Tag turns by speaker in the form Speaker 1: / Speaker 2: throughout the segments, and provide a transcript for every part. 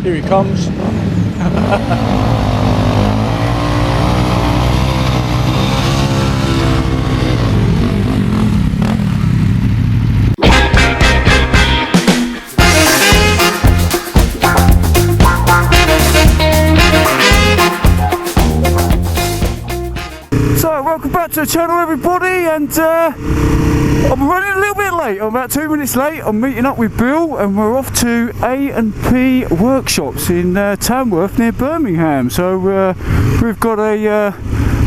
Speaker 1: Here he comes.
Speaker 2: So, welcome back to the channel, everybody, and I'm running a little bit late. I'm about 2 minutes late. I'm meeting up with Bill, and we're off to A&P Workshops in Tamworth near Birmingham. So we've got a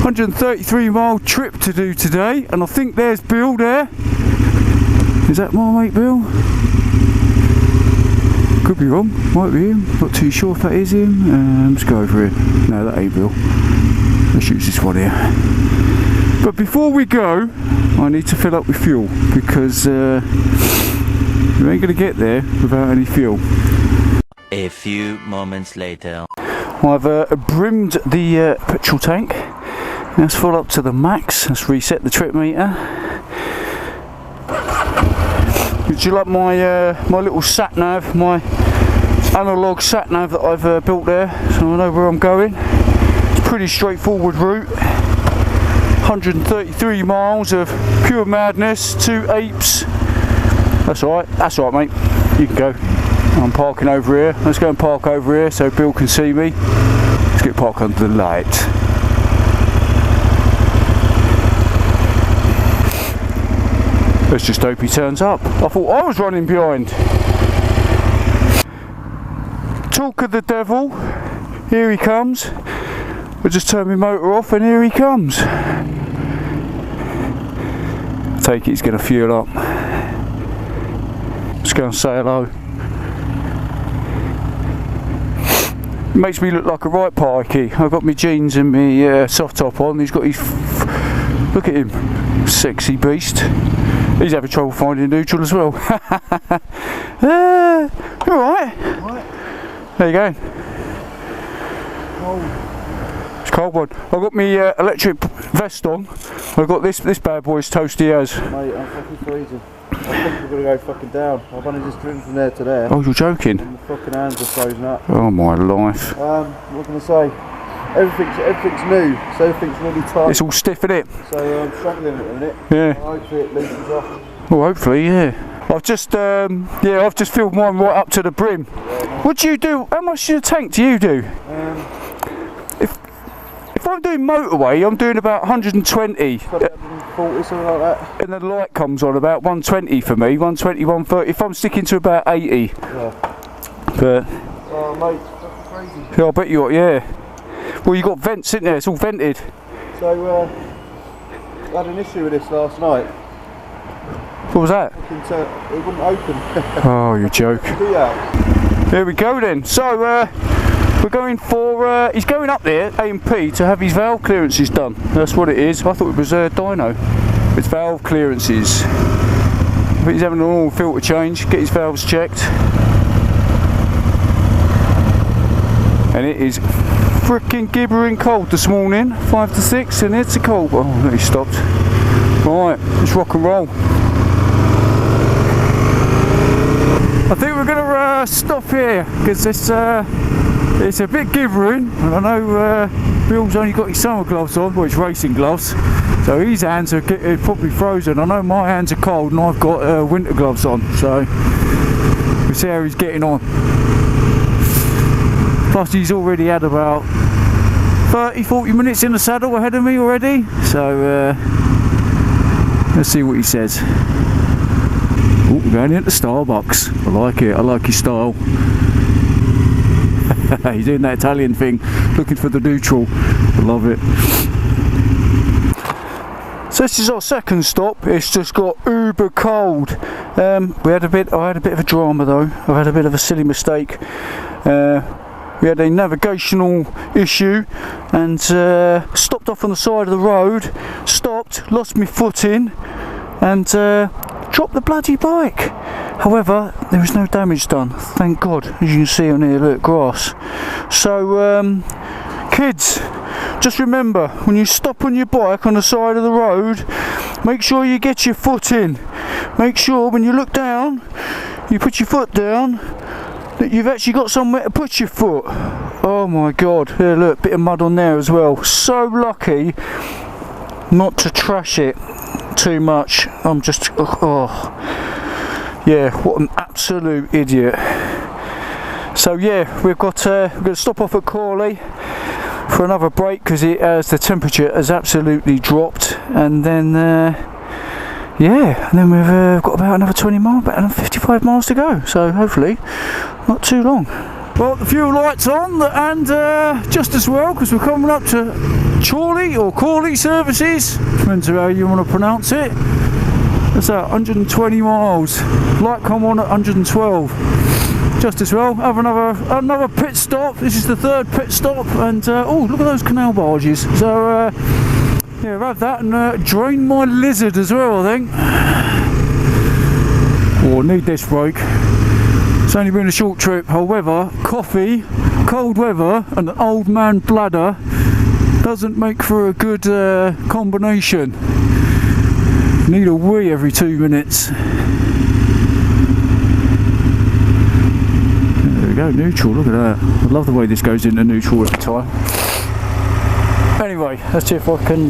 Speaker 2: 133-mile trip to do today, and I think there's Bill there. Is that my mate Bill? Could be wrong, might be him. Not too sure if that is him. Let's go over here. No, that ain't Bill. Let's use this one here. But before we go, I need to fill up with fuel because we ain't going to get there without any fuel.
Speaker 3: A few moments later.
Speaker 2: I've brimmed the petrol tank. Let's fill up to the max. Let's reset the trip meter. Would you like my my little sat nav, my analog sat nav that I've built there, so I know where I'm going? It's a pretty straightforward route. 133 miles of pure madness, 2 apes. That's alright mate, you can go. I'm parking over here. Let's go and park over here so Bill can see me. Let's get parked under the light. Let's just hope he turns up. I thought I was running behind. Talk of the devil, here he comes. I just turned my motor off and here he comes. Take it he's going to fuel up. Let's go and say hello. It makes me look like a right pikey. I've got my jeans and my soft top on. He's got his... Look at him. Sexy beast. He's having trouble finding neutral as well. Alright. There you go. It's a cold one. I've got my electric vest on. I've got this bad boy's toasty as.
Speaker 4: Mate, I'm fucking freezing. I think we're going to go fucking down. I've only just driven from there to there.
Speaker 2: Oh, you're joking?
Speaker 4: And the fucking hands are frozen up.
Speaker 2: Oh my life.
Speaker 4: What can I say? Everything's new, so everything's really tight.
Speaker 2: It's all stiff, isn't it?
Speaker 4: So I'm struggling at the minute.
Speaker 2: Yeah.
Speaker 4: Hopefully it loosens off.
Speaker 2: Well, hopefully, yeah. I've just filled mine right up to the brim. Yeah, what do you do? How much of the tank do you do? If I'm doing motorway, I'm doing about 120.
Speaker 4: 140, something like that.
Speaker 2: And the light comes on about 120 for me, 120, 130. If I'm sticking to about 80.
Speaker 4: Yeah.
Speaker 2: But.
Speaker 4: Oh, mate, it's fucking crazy.
Speaker 2: Yeah, I bet you are, yeah. Well, you got vents, isn't there? It's all vented.
Speaker 4: So, I had an issue with this last night.
Speaker 2: What was that?
Speaker 4: It wouldn't open.
Speaker 2: Oh, you're joking. There we go then. So, we're going for, he's going up there, A&P, to have his valve clearances done. That's what it is. I thought it was dyno. It's valve clearances. But he's having an oil filter change, get his valves checked. And it is freaking gibbering cold this morning, 5 to 6, and it's a cold one. Oh, he stopped. Right, let's rock and roll. I think we're going to stop here because it's a bit gibbering, and I know Bill's only got his summer gloves on, well, his racing gloves, so his hands are probably frozen. I know my hands are cold and I've got winter gloves on, so we'll see how he's getting on. Plus he's already had about 30-40 minutes in the saddle ahead of me already, so let's see what he says. Oh, we're going into Starbucks. I like it, I like his style. He's doing that Italian thing, looking for the neutral. I love it. So this is our second stop. It's just got uber cold. I had a bit of a drama though. I've had a bit of a silly mistake. We had a navigational issue and stopped off on the side of the road, stopped, lost my footing and dropped the bloody bike. However, there was no damage done, thank God. As you can see on here, look, grass. So kids, just remember, when you stop on your bike on the side of the road, make sure you get your foot in. Make sure when you look down, you put your foot down that you've actually got somewhere to put your foot. Oh my god, here look, bit of mud on there as well. So lucky not to trash it too much. I'm just, oh yeah, what an absolute idiot. So yeah, we're going to stop off at Corley for another break because the temperature has absolutely dropped, and then yeah, and then we've got about another 20 miles, about another 55 miles to go, so hopefully not too long. Well, the fuel light's on, and just as well, because we're coming up to Chorley or Corley services, depends on how you want to pronounce it. That's 120 miles, light come on at 112. Just as well, have another pit stop. This is the third pit stop, and oh, look at those canal barges. So yeah, have that and drain my lizard as well, I think. Oh, I need this break. It's only been a short trip, however, coffee, cold weather and an old man bladder doesn't make for a good combination. Need a wee every 2 minutes. There we go, neutral, look at that. I love the way this goes into neutral every time. Anyway, let's see if I can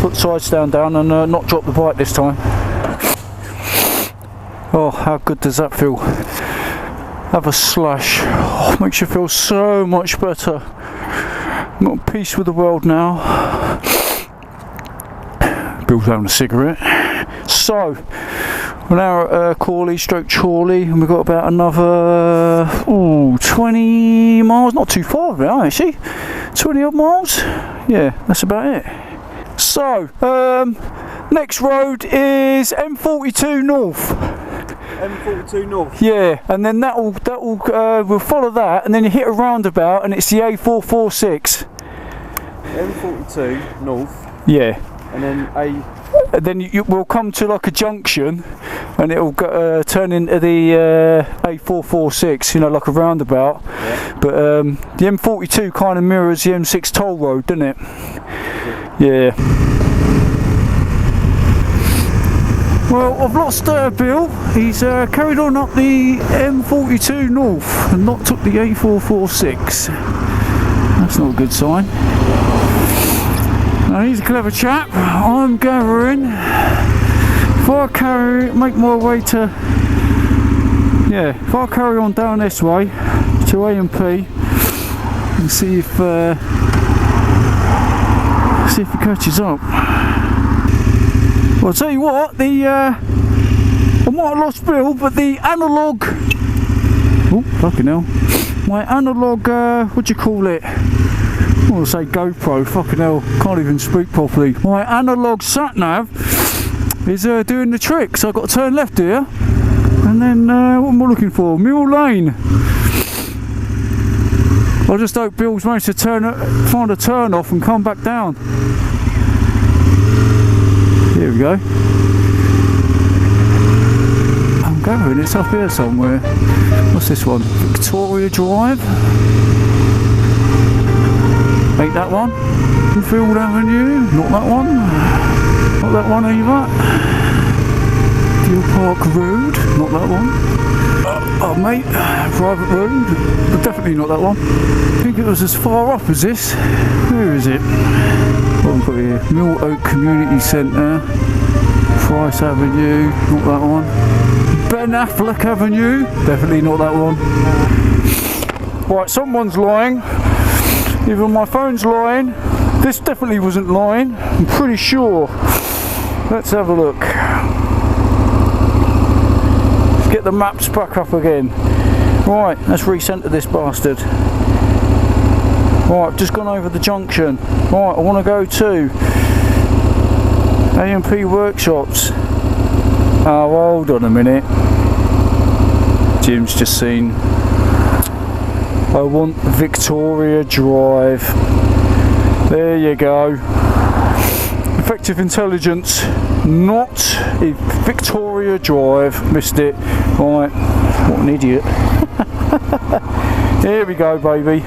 Speaker 2: put side stand down and not drop the bike this time. Oh, how good does that feel? Have a slush. Oh, makes you feel so much better. I'm at peace with the world now. Bill down a cigarette. So, we're now at Corley stroke Chorley, and we've got about another 20 miles, not too far now actually, 20 odd miles, yeah, that's about it. So, next road is M42 North.
Speaker 4: M42 North?
Speaker 2: Yeah, and then we'll follow that, and then you hit a roundabout, and it's the A446.
Speaker 4: M42 North?
Speaker 2: Yeah.
Speaker 4: And then
Speaker 2: then you will come to like a junction, and it'll go, turn into the A446, you know, like a roundabout. Yeah. But the M42 kind of mirrors the M6 toll road, doesn't it? Yeah. Well, I've lost Bill. He's carried on up the M42 North and not took the A446. That's not a good sign. Now he's a clever chap. I'm gathering, if I carry on down this way to A&P and see if he catches up. Well, I'll tell you what, I might have lost Bill, but the analogue, oh fucking hell, my analogue, what do you call it? I want to say GoPro, fucking hell, can't even speak properly. My analogue sat-nav is doing the trick, so I've got to turn left here, and then what am I looking for? Mill Lane. I just hope Bill's managed to find a turn off and come back down. Here we go. I'm gathering it's up here somewhere. What's this one? Victoria Drive? Ain't that one? Field Avenue? Not that one. Not that one either. Deal Park Road? Not that one. Oh mate, private road? But definitely not that one. I think it was as far up as this. Where is it? What have we got here? Mill Oak Community Centre. Price Avenue? Not that one. Ben Affleck Avenue? Definitely not that one. Right, someone's lying. Either my phone's lying, this definitely wasn't lying, I'm pretty sure. Let's have a look. Let's get the maps back up again. Right, let's recenter this bastard. Right, I've just gone over the junction. Right, I want to go to A&P Workshops. Oh, hold on a minute. Jim's just seen. I want Victoria Drive. There you go. Effective intelligence, not Victoria Drive. Missed it. Right. What an idiot. Here we go, baby.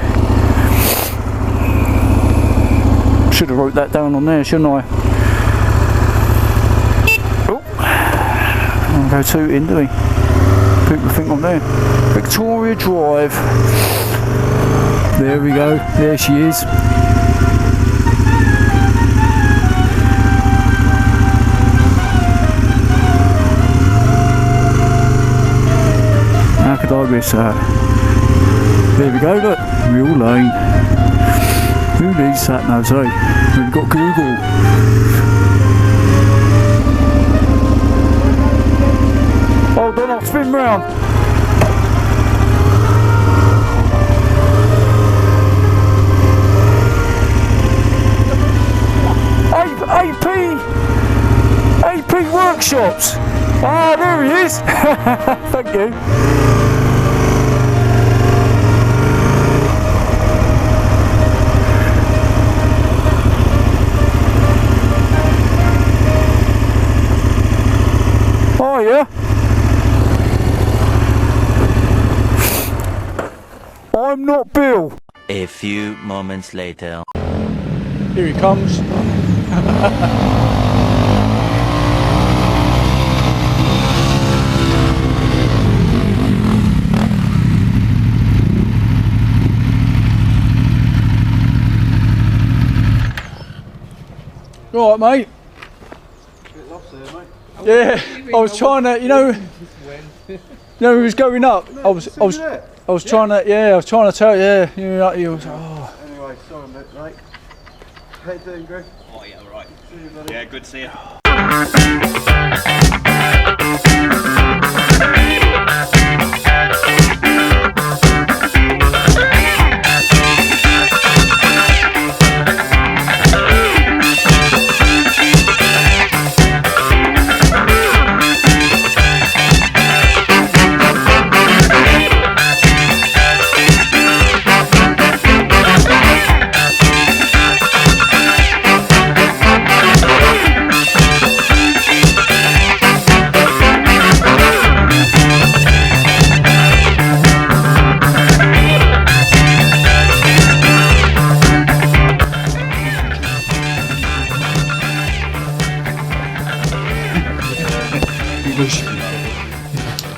Speaker 2: Should have wrote that down on there, shouldn't I? Oh. I'll go tooting, do we? People think I'm there. Victoria Drive. There we go. There she is. How could I miss that? There we go, look. Real lane. Who needs sat navs, eh? We've got Google. Hold on, I'll spin round. AP Workshops. Ah, there he is. Thank you. Oh yeah. I'm not Bill.
Speaker 3: A few moments later.
Speaker 2: Here he comes. All right, mate.
Speaker 4: Bit lost there, mate.
Speaker 2: Yeah, I was trying to, you know, he was going up. I was trying to, I was trying to tell you, yeah, you was, oh.
Speaker 4: Anyway, sorry, mate. How you doing, Greg?
Speaker 1: Oh yeah, all right.
Speaker 4: See you, buddy.
Speaker 1: Yeah, good to see you.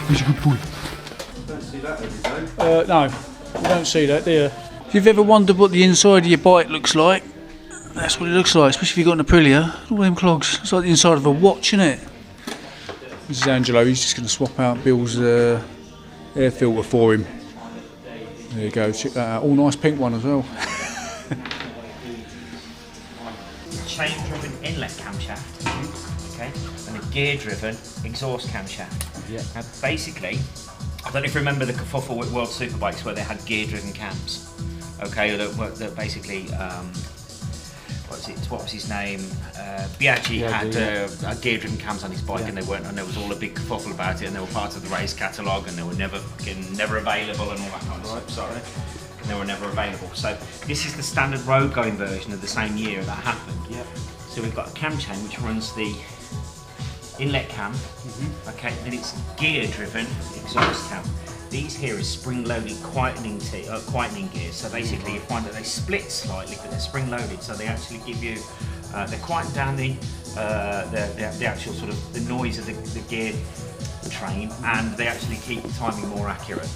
Speaker 2: He's a good boy.
Speaker 4: Don't see that every day.
Speaker 2: No, you don't see that, do you? If you've ever wondered what the inside of your bike looks like, that's what it looks like, especially if you've got an Aprilia. All them clogs. It's like the inside of a watch, isn't it? This is Angelo. He's just going to swap out Bill's air filter for him. There you go, check that out. All nice pink one as well.
Speaker 1: Chain-driven inlet camshaft, okay, and a gear-driven exhaust camshaft.
Speaker 4: Yeah.
Speaker 1: Now, basically, I don't know if you remember the kerfuffle with World Superbikes where they had gear-driven cams, okay, that basically, what was his name? Biaggi had gear-driven cams on his bike, and they weren't, and there was all a big kerfuffle about it, and they were part of the race catalogue, and they were never available, and all that kind of stuff. Sorry. And they were never available. So this is the standard road going version of the same year that happened.
Speaker 4: Yep.
Speaker 1: So we've got a cam chain which runs the inlet cam, okay, then it's gear driven exhaust cam. These here is spring loaded quietening gears. So basically you find that they split slightly, but they're spring loaded, so they actually give you, they quieten down the actual sort of the noise of the gear train, and they actually keep the timing more accurate.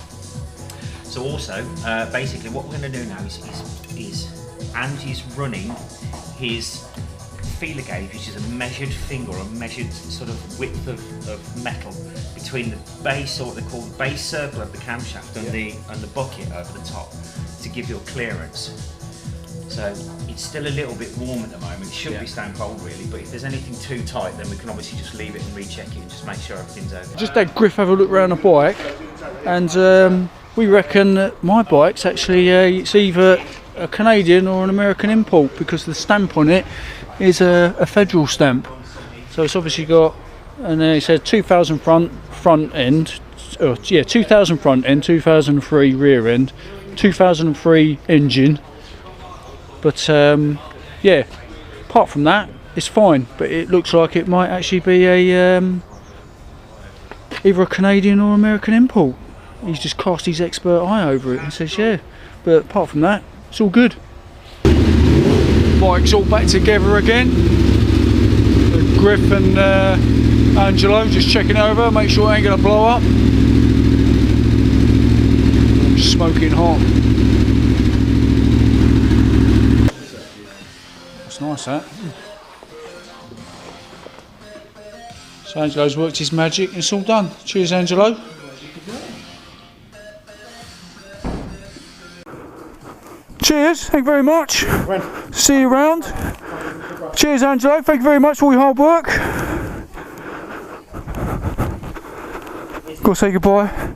Speaker 1: So also, basically what we're going to do now is Angie's running his feeler gauge, which is a measured finger, or a measured sort of width of metal between the base, or what they call the base circle of the camshaft, and the bucket over the top, to give you a clearance. So it's still a little bit warm at the moment. It shouldn't be stone cold really, but if there's anything too tight, then we can obviously just leave it and recheck it and just make sure everything's okay.
Speaker 2: Just had Griff have a look around the bike, and we reckon that my bike's actually it's either a Canadian or an American import, because the stamp on it is a federal stamp. So it's obviously got, and it says 2000 front end, 2000 front end, 2003 rear end, 2003 engine. But yeah, apart from that, it's fine. But it looks like it might actually be a either a Canadian or American import. He's just cast his expert eye over it and says yeah. But apart from that, it's all good. Bike's all back together again. Griff and Angelo just checking over, make sure it ain't gonna blow up. smoking hot. That's nice, that. So Angelo's worked his magic and it's all done. Cheers, Angelo. Cheers, thank you very much. See you around. Cheers, Angelo, thank you very much for all your hard work. Got to say goodbye.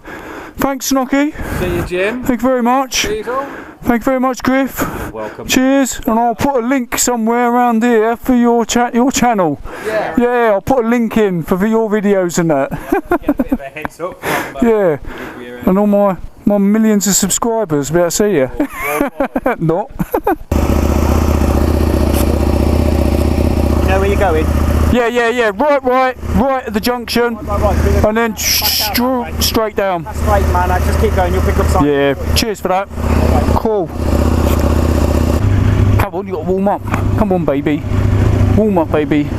Speaker 2: Thanks, Snocky.
Speaker 4: See you, Jim.
Speaker 2: Thank you very much.
Speaker 4: Diesel.
Speaker 2: Thank you very much, Griff.
Speaker 4: Welcome.
Speaker 2: Cheers, and I'll put a link somewhere around here for your channel.
Speaker 4: Yeah.
Speaker 2: Yeah, I'll put a link in for your videos and that.
Speaker 4: Get a bit of a heads up from,
Speaker 2: Yeah, and all my millions of subscribers. Be able to see you. Not.
Speaker 5: You know where you're going?
Speaker 2: Yeah. Right at the junction,
Speaker 5: Right,
Speaker 2: and then straight down.
Speaker 5: that's great, man. Just keep going. You'll pick up something.
Speaker 2: Yeah. Cheers for that. Cool. Come on, you got to warm up. Come on, baby. Warm up, baby.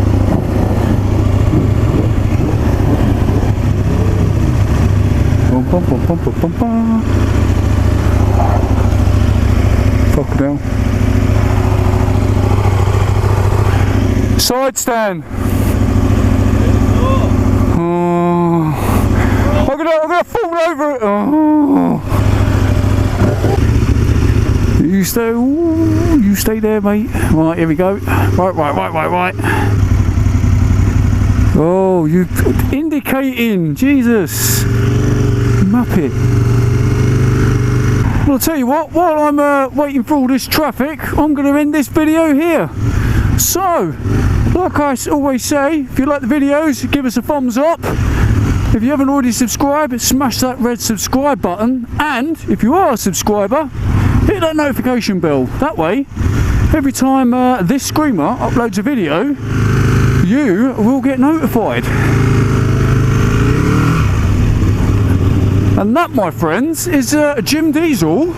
Speaker 2: Fucking hell. Side stand. Oh. I'm gonna fall over it. Oh. You stay there, mate. Right, here we go. Right. Oh, you indicating, Jesus, Muppet. Well, I'll tell you what. While I'm waiting for all this traffic, I'm going to end this video here. So, like I always say, if you like the videos, give us a thumbs up. If you haven't already subscribed, smash that red subscribe button. And if you are a subscriber, hit that notification bell. That way, every time this screamer uploads a video, you will get notified. And that, my friends, is Jim Diesel